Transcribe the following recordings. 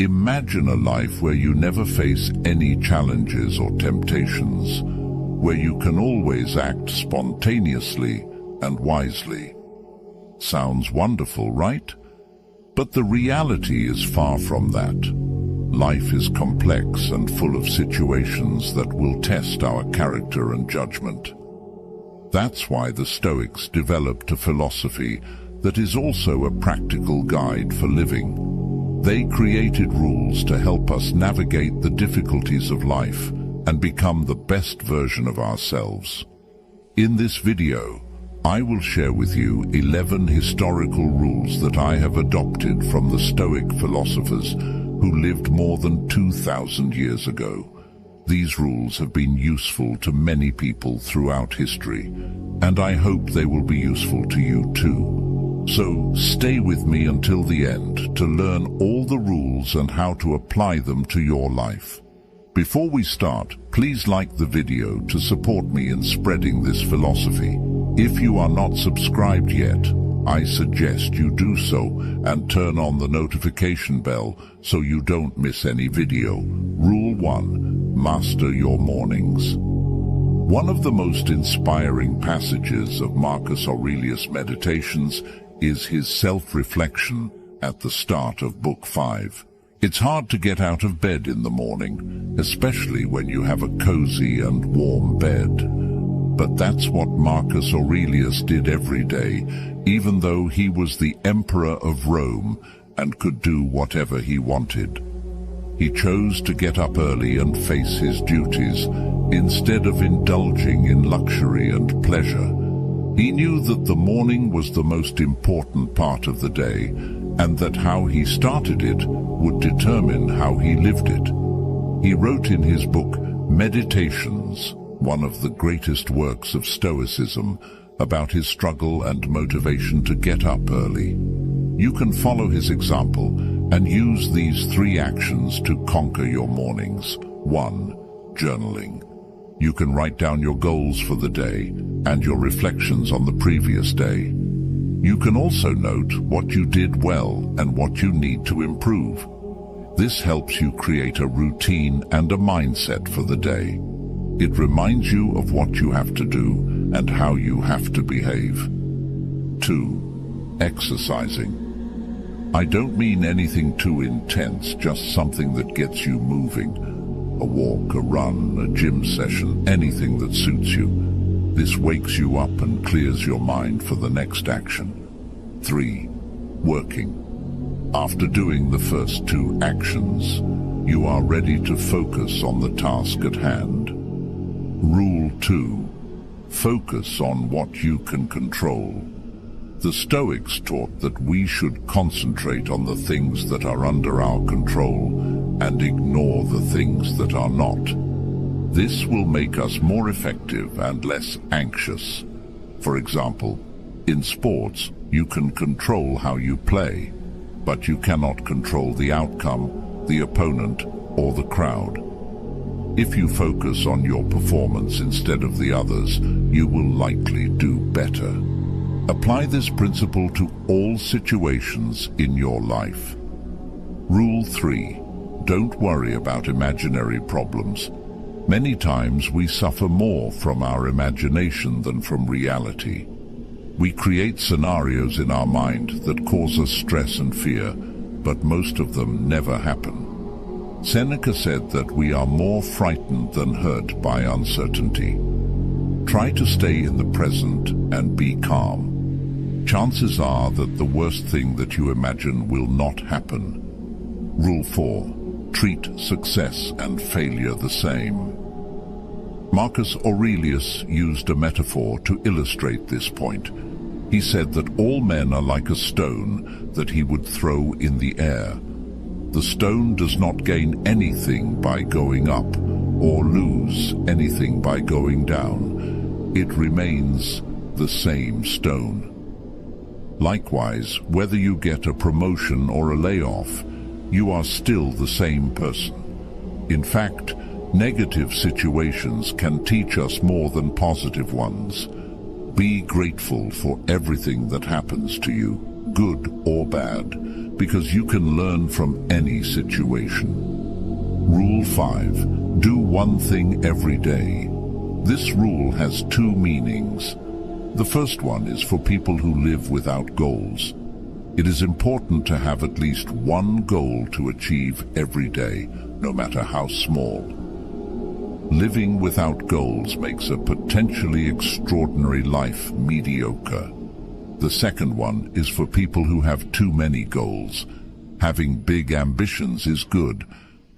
Imagine a life where you never face any challenges or temptations, where you can always act spontaneously and wisely. Sounds wonderful, right? But the reality is far from that. Life is complex and full of situations that will test our character and judgment. That's why the Stoics developed a philosophy that is also a practical guide for living. They created rules to help us navigate the difficulties of life and become the best version of ourselves. In this video, I will share with you 11 historical rules that I have adopted from the Stoic philosophers who lived more than 2,000 years ago. These rules have been useful to many people throughout history, and I hope they will be useful to you too. So stay with me until the end to learn all the rules and how to apply them to your life. Before we start, please like the video to support me in spreading this philosophy. If you are not subscribed yet, I suggest you do so and turn on the notification bell so you don't miss any video. Rule 1. Master your mornings. One of the most inspiring passages of Marcus Aurelius' Meditations is his self-reflection at the start of Book 5. It's hard to get out of bed in the morning, especially when you have a cozy and warm bed. But that's what Marcus Aurelius did every day, even though he was the emperor of Rome and could do whatever he wanted. He chose to get up early and face his duties, instead of indulging in luxury and pleasure. He knew that the morning was the most important part of the day, and that how he started it would determine how he lived it. He wrote in his book, Meditations, one of the greatest works of Stoicism, about his struggle and motivation to get up early. You can follow his example and use these 3 actions to conquer your mornings. 1. Journaling. You can write down your goals for the day and your reflections on the previous day. You can also note what you did well and what you need to improve. This helps you create a routine and a mindset for the day. It reminds you of what you have to do and how you have to behave. 2. Exercising. I don't mean anything too intense, just something that gets you moving. A walk, a run, a gym session, anything that suits you. This wakes you up and clears your mind for the next action. 3. Working. After doing the first 2 actions, you are ready to focus on the task at hand. Rule 2. Focus on what you can control. The Stoics taught that we should concentrate on the things that are under our control and ignore the things that are not. This will make us more effective and less anxious. For example, in sports, you can control how you play, but you cannot control the outcome, the opponent, or the crowd. If you focus on your performance instead of the others, you will likely do better. Apply this principle to all situations in your life. Rule 3. Don't worry about imaginary problems. Many times we suffer more from our imagination than from reality. We create scenarios in our mind that cause us stress and fear, but most of them never happen. Seneca said that we are more frightened than hurt by uncertainty. Try to stay in the present and be calm. Chances are that the worst thing that you imagine will not happen. Rule 4. Treat success and failure the same. Marcus Aurelius used a metaphor to illustrate this point. He said that all men are like a stone that he would throw in the air. The stone does not gain anything by going up or lose anything by going down. It remains the same stone. Likewise, whether you get a promotion or a layoff, you are still the same person. In fact, negative situations can teach us more than positive ones. Be grateful for everything that happens to you, good or bad, because you can learn from any situation. Rule 5. Do one thing every day. This rule has two meanings. The first one is for people who live without goals. It is important to have at least one goal to achieve every day, no matter how small. Living without goals makes a potentially extraordinary life mediocre. The second one is for people who have too many goals. Having big ambitions is good,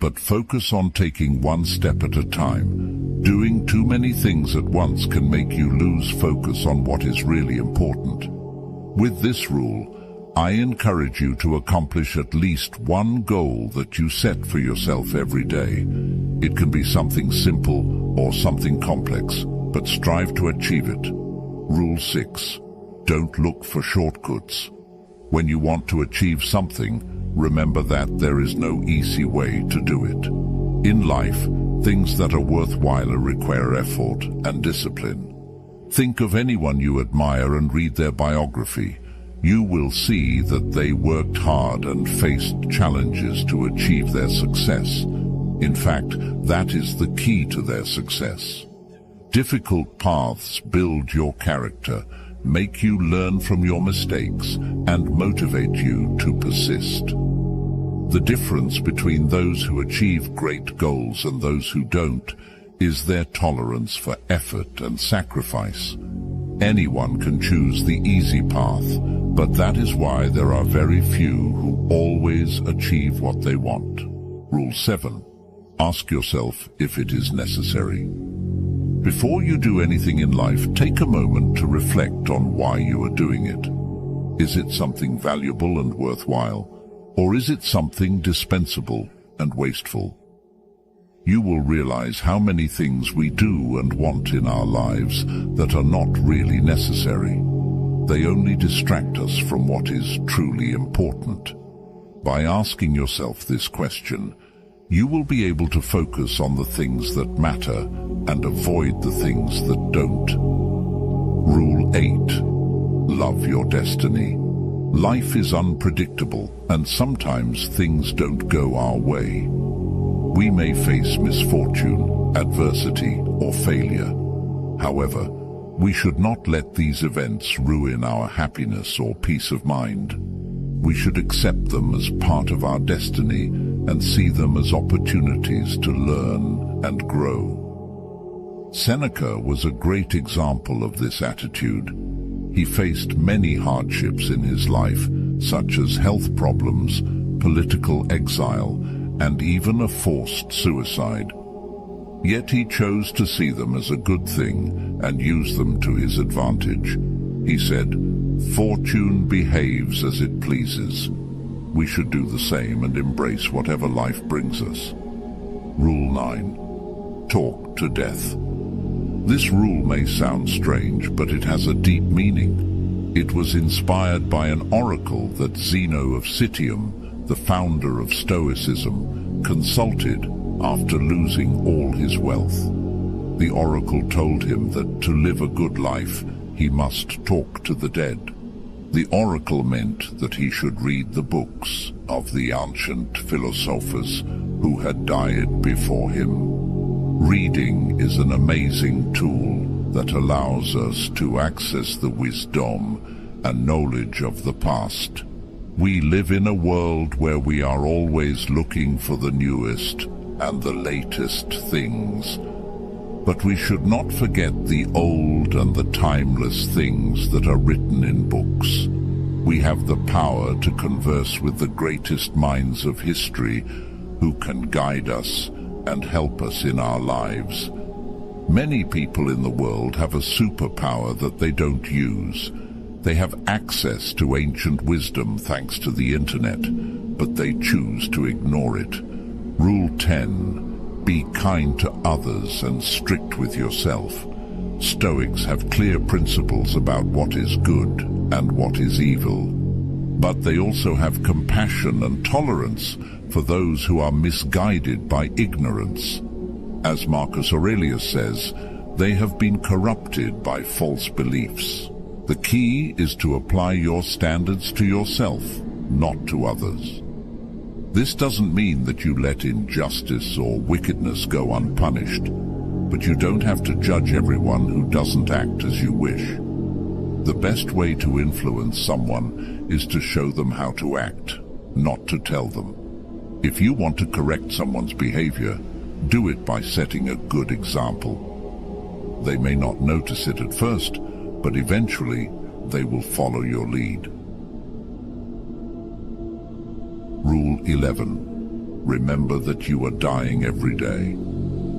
but focus on taking one step at a time. Doing too many things at once can make you lose focus on what is really important. With this rule, I encourage you to accomplish at least one goal that you set for yourself every day. It can be something simple or something complex, but strive to achieve it. Rule 6. Don't look for shortcuts. When you want to achieve something, remember that there is no easy way to do it. In life, things that are worthwhile require effort and discipline. Think of anyone you admire and read their biography. You will see that they worked hard and faced challenges to achieve their success. In fact, that is the key to their success. Difficult paths build your character, make you learn from your mistakes, and motivate you to persist. The difference between those who achieve great goals and those who don't is their tolerance for effort and sacrifice. Anyone can choose the easy path, but that is why there are very few who always achieve what they want. Rule 7. Ask yourself if it is necessary. Before you do anything in life, take a moment to reflect on why you are doing it. Is it something valuable and worthwhile, or is it something dispensable and wasteful? You will realize how many things we do and want in our lives that are not really necessary. They only distract us from what is truly important. By asking yourself this question, you will be able to focus on the things that matter and avoid the things that don't. Rule 8. Love your destiny. Life is unpredictable, and sometimes things don't go our way. We may face misfortune, adversity, or failure. However, we should not let these events ruin our happiness or peace of mind. We should accept them as part of our destiny and see them as opportunities to learn and grow. Seneca was a great example of this attitude. He faced many hardships in his life, such as health problems, political exile, and even a forced suicide. Yet he chose to see them as a good thing and use them to his advantage. He said, "Fortune behaves as it pleases." We should do the same and embrace whatever life brings us. Rule 9. Talk to death. This rule may sound strange, but it has a deep meaning. It was inspired by an oracle that Zeno of Citium, the founder of Stoicism, consulted after losing all his wealth. The oracle told him that to live a good life, he must talk to the dead. The oracle meant that he should read the books of the ancient philosophers who had died before him. Reading is an amazing tool that allows us to access the wisdom and knowledge of the past. We live in a world where we are always looking for the newest and the latest things. But we should not forget the old and the timeless things that are written in books. We have the power to converse with the greatest minds of history who can guide us and help us in our lives. Many people in the world have a superpower that they don't use. They have access to ancient wisdom thanks to the internet, but they choose to ignore it. Rule 10. Be kind to others and strict with yourself. Stoics have clear principles about what is good and what is evil. But they also have compassion and tolerance for those who are misguided by ignorance. As Marcus Aurelius says, they have been corrupted by false beliefs. The key is to apply your standards to yourself. not to others. This doesn't mean that you let injustice or wickedness go unpunished, but you don't have to judge everyone who doesn't act as you wish. The best way to influence someone is to show them how to act, not to tell them. If you want to correct someone's behavior, do it by setting a good example. They may not notice it at first, but eventually they will follow your lead. Rule 11. Remember that you are dying every day.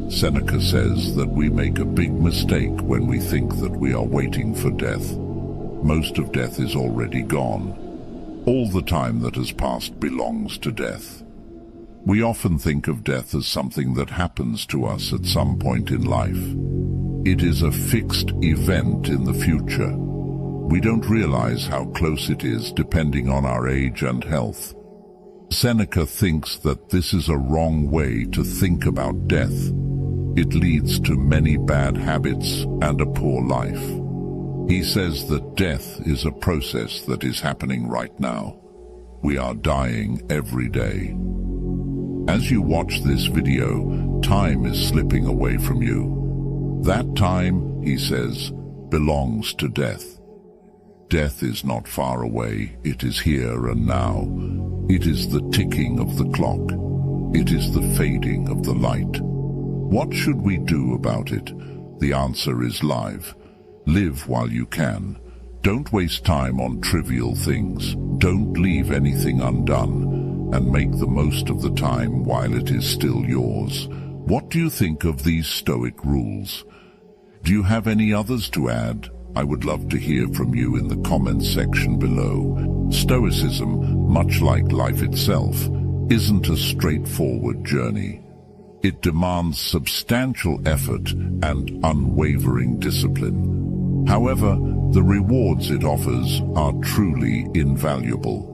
Seneca says that we make a big mistake when we think that we are waiting for death. Most of death is already gone. All the time that has passed belongs to death. We often think of death as something that happens to us at some point in life. It is a fixed event in the future. We don't realize how close it is depending on our age and health. Seneca thinks that this is a wrong way to think about death. It leads to many bad habits and a poor life. He says that death is a process that is happening right now. We are dying every day. As you watch this video, time is slipping away from you. That time, he says, belongs to death. Death is not far away, it is here and now. It is the ticking of the clock. It is the fading of the light. What should we do about it? The answer is live. Live while you can. Don't waste time on trivial things. Don't leave anything undone. And make the most of the time while it is still yours. What do you think of these Stoic rules? Do you have any others to add? I would love to hear from you in the comments section below. Stoicism, much like life itself, isn't a straightforward journey. It demands substantial effort and unwavering discipline. However, the rewards it offers are truly invaluable.